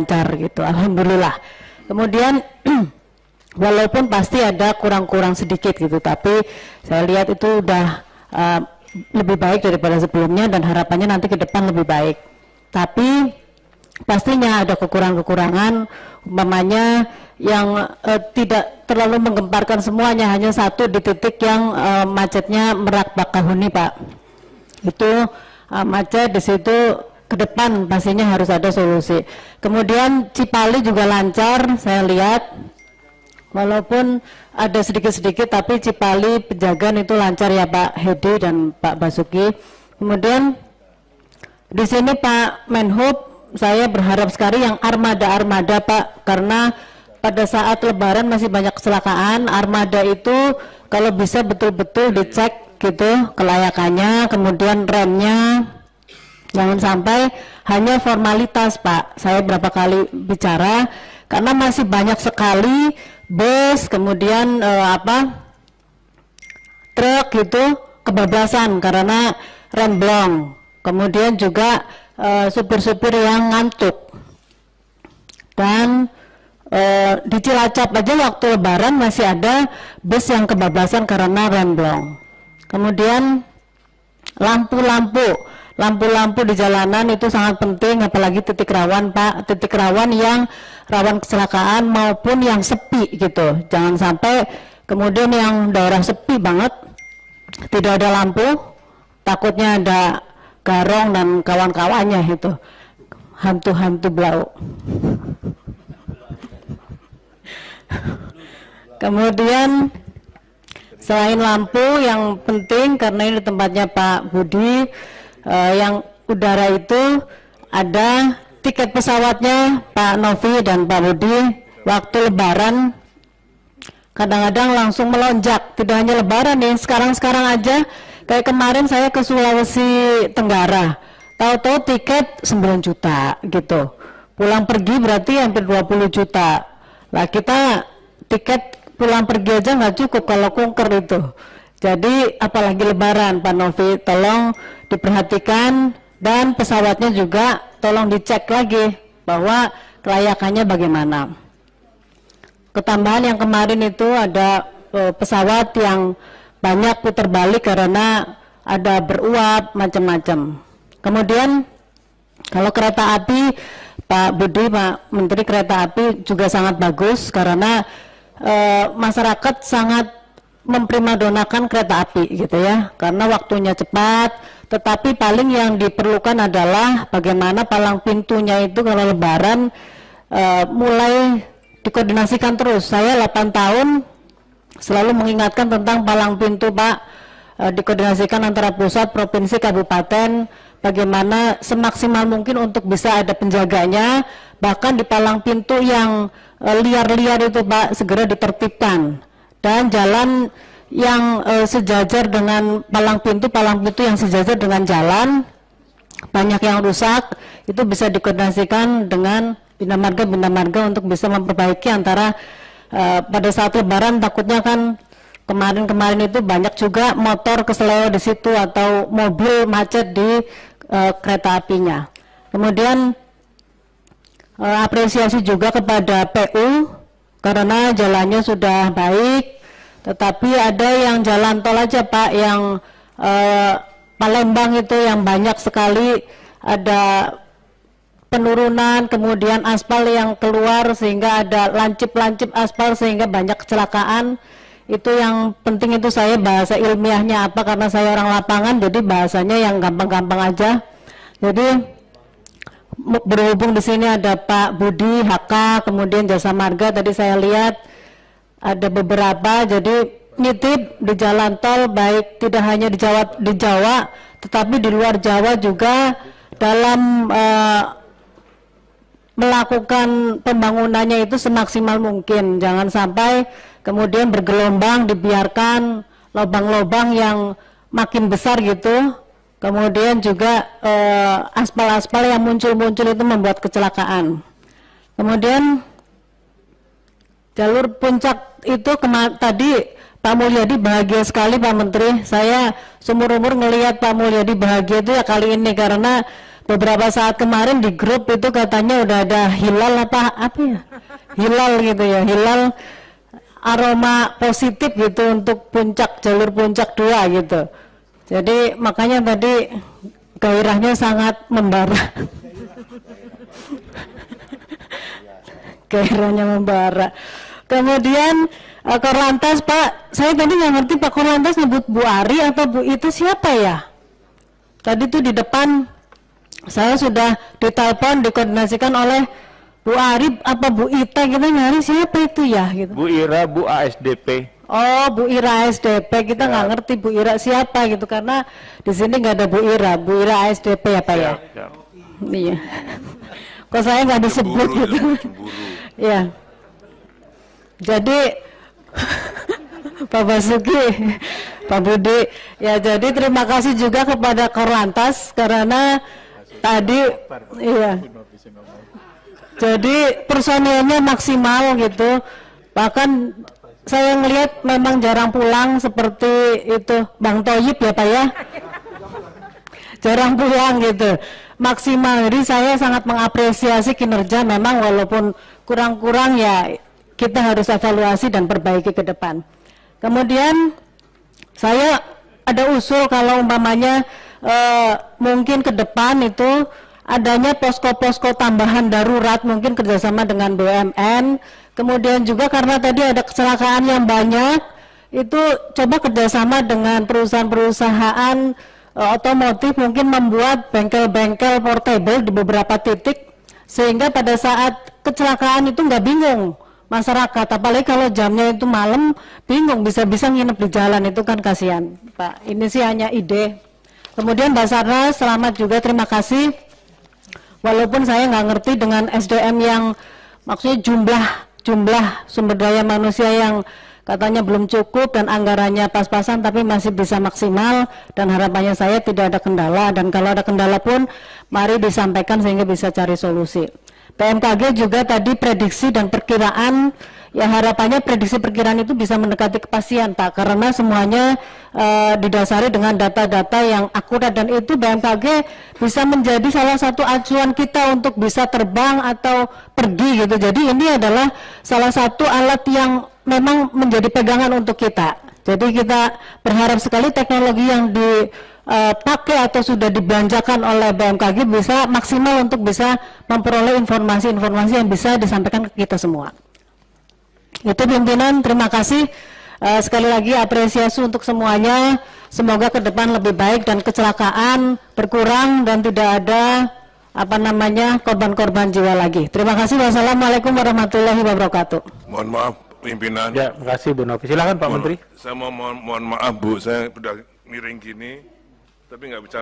lancar gitu, alhamdulillah. Kemudian walaupun pasti ada kurang-kurang sedikit gitu, tapi saya lihat itu udah lebih baik daripada sebelumnya dan harapannya nanti ke depan lebih baik. Tapi pastinya ada kekurangan-kekurangan, umpamanya yang tidak terlalu menggemparkan semuanya, hanya satu di titik yang macetnya Merak Bakahuni Pak. Itu macet di situ, ke depan pastinya harus ada solusi. Kemudian Cipali juga lancar, saya lihat walaupun ada sedikit-sedikit, tapi Cipali Pejagan itu lancar ya Pak Hedi dan Pak Basuki. Kemudian di sini Pak Menhub, saya berharap sekali yang armada-armada Pak, karena pada saat Lebaran masih banyak kecelakaan. Armada itu kalau bisa betul-betul dicek gitu kelayakannya, kemudian remnya, jangan sampai hanya formalitas Pak. Saya berapa kali bicara, karena masih banyak sekali bus, kemudian truk gitu kebablasan karena remblong. Kemudian juga supir-supir yang ngantuk. Dan di Cilacap aja waktu Lebaran masih ada bus yang kebablasan karena remblong. Kemudian lampu-lampu di jalanan itu sangat penting, apalagi titik rawan Pak, titik rawan yang rawan kecelakaan maupun yang sepi gitu. Jangan sampai kemudian yang daerah sepi banget tidak ada lampu, takutnya ada garong dan kawan-kawannya itu, hantu-hantu blau. Kemudian selain lampu yang penting, karena ini tempatnya Pak Budi, yang udara itu ada tiket pesawatnya Pak Novi dan Pak Budi. Waktu Lebaran kadang-kadang langsung melonjak, tidak hanya Lebaran nih, sekarang aja. Kayak kemarin saya ke Sulawesi Tenggara, tahu-tahu tiket 9 juta gitu, pulang pergi berarti hampir 20 juta. Lah kita tiket pulang pergi aja nggak cukup kalau kunker itu. Jadi apalagi Lebaran Pak Novi, tolong diperhatikan, dan pesawatnya juga tolong dicek lagi bahwa kelayakannya bagaimana. Ketambahan yang kemarin itu ada pesawat yang banyak putar balik karena ada beruap macam-macam. Kemudian kalau kereta api, Pak Budi, Pak Menteri, kereta api juga sangat bagus karena masyarakat sangat memprimadonakan kereta api gitu ya, karena waktunya cepat. Tetapi paling yang diperlukan adalah bagaimana palang pintunya itu kalau Lebaran mulai dikoordinasikan terus. Saya 8 tahun selalu mengingatkan tentang palang pintu Pak, dikoordinasikan antara pusat, provinsi, kabupaten, bagaimana semaksimal mungkin untuk bisa ada penjaganya. Bahkan di palang pintu yang liar-liar itu Pak segera ditertibkan, dan jalan yang sejajar dengan palang pintu yang sejajar dengan jalan banyak yang rusak, itu bisa dikoordinasikan dengan Bina Marga untuk bisa memperbaiki antara pada saat Lebaran. Takutnya kan kemarin itu banyak juga motor keseleo di situ atau mobil macet di kereta apinya. Kemudian apresiasi juga kepada PU karena jalannya sudah baik, tetapi ada yang jalan tol aja Pak, yang Palembang itu yang banyak sekali ada penurunan, kemudian aspal yang keluar sehingga ada lancip-lancip aspal sehingga banyak kecelakaan. Itu yang penting, itu saya bahasa ilmiahnya apa, karena saya orang lapangan jadi bahasanya yang gampang-gampang aja. Jadi berhubung di sini ada Pak Budi HK, kemudian Jasa Marga, tadi saya lihat ada beberapa, jadi nitip di jalan tol, baik tidak hanya di Jawa tetapi di luar Jawa juga dalam melakukan pembangunannya itu semaksimal mungkin. Jangan sampai kemudian bergelombang, dibiarkan lubang-lubang yang makin besar gitu. Kemudian juga aspal-aspal yang muncul-muncul itu membuat kecelakaan. Kemudian jalur puncak itu tadi Pak Mulyadi bahagia sekali Pak Menteri. Saya seumur-umur ngelihat Pak Mulyadi bahagia itu ya kali ini, karena beberapa saat kemarin di grup itu katanya udah ada hilal apa ya, hilal gitu ya, hilal aroma positif gitu untuk puncak, jalur puncak 2 gitu. Jadi makanya tadi gairahnya sangat membara. Gairahnya membara. Kemudian Korlantas, Pak, saya tadi nggak ngerti Pak Korlantas nyebut Bu Ari atau Bu itu siapa ya? Tadi tuh di depan saya sudah ditelepon, dikoordinasikan oleh Bu Ari apa Bu Ita, kita nyari siapa itu ya gitu. Bu Ira, Bu ASDP. Oh, Bu Ira ASDP, kita nggak ngerti Bu Ira siapa gitu karena di sini nggak ada Bu Ira ASDP ya Pak ya. Iya. Kok saya nggak disebut gitu. Ya. Jadi Pak Basuki, Pak Budi, ya jadi terima kasih juga kepada Korlantas karena tadi, iya. Jadi personilnya maksimal gitu. Bahkan saya ngelihat memang jarang pulang seperti itu Bang Toyib ya Pak ya. Jarang pulang gitu. Maksimal. Jadi saya sangat mengapresiasi kinerja memang walaupun kurang-kurang ya kita harus evaluasi dan perbaiki ke depan. Kemudian saya ada usul kalau umpamanya mungkin ke depan itu adanya posko-posko tambahan darurat mungkin kerjasama dengan BUMN. Kemudian juga karena tadi ada kecelakaan yang banyak, itu coba kerjasama dengan perusahaan-perusahaan otomotif mungkin membuat bengkel-bengkel portable di beberapa titik sehingga pada saat kecelakaan itu nggak bingung masyarakat, apalagi kalau jamnya itu malam bingung bisa-bisa nginep di jalan, itu kan kasihan Pak. Ini sih hanya ide. Kemudian Basarnas selamat juga, terima kasih. Walaupun saya nggak ngerti dengan SDM yang maksudnya jumlah sumber daya manusia yang katanya belum cukup dan anggarannya pas-pasan tapi masih bisa maksimal, dan harapannya saya tidak ada kendala, dan kalau ada kendala pun mari disampaikan sehingga bisa cari solusi. BMKG juga tadi prediksi dan perkiraan, ya harapannya prediksi perkiraan itu bisa mendekati kepastian Pak, karena semuanya didasari dengan data-data yang akurat, dan itu BMKG bisa menjadi salah satu acuan kita untuk bisa terbang atau pergi gitu. Jadi ini adalah salah satu alat yang memang menjadi pegangan untuk kita. Jadi kita berharap sekali teknologi yang dipakai atau sudah dibelanjakan oleh BMKG bisa maksimal untuk bisa memperoleh informasi-informasi yang bisa disampaikan ke kita semua. Itu pimpinan, terima kasih. Sekali lagi apresiasi untuk semuanya. Semoga ke depan lebih baik dan kecelakaan berkurang dan tidak ada korban-korban jiwa lagi. Terima kasih. Wassalamualaikum warahmatullahi wabarakatuh. Mohon maaf pimpinan. Ya, terima kasih Bu Novi. Silakan Pak Menteri. Saya mohon maaf Bu, saya udah miring gini tapi nggak bisa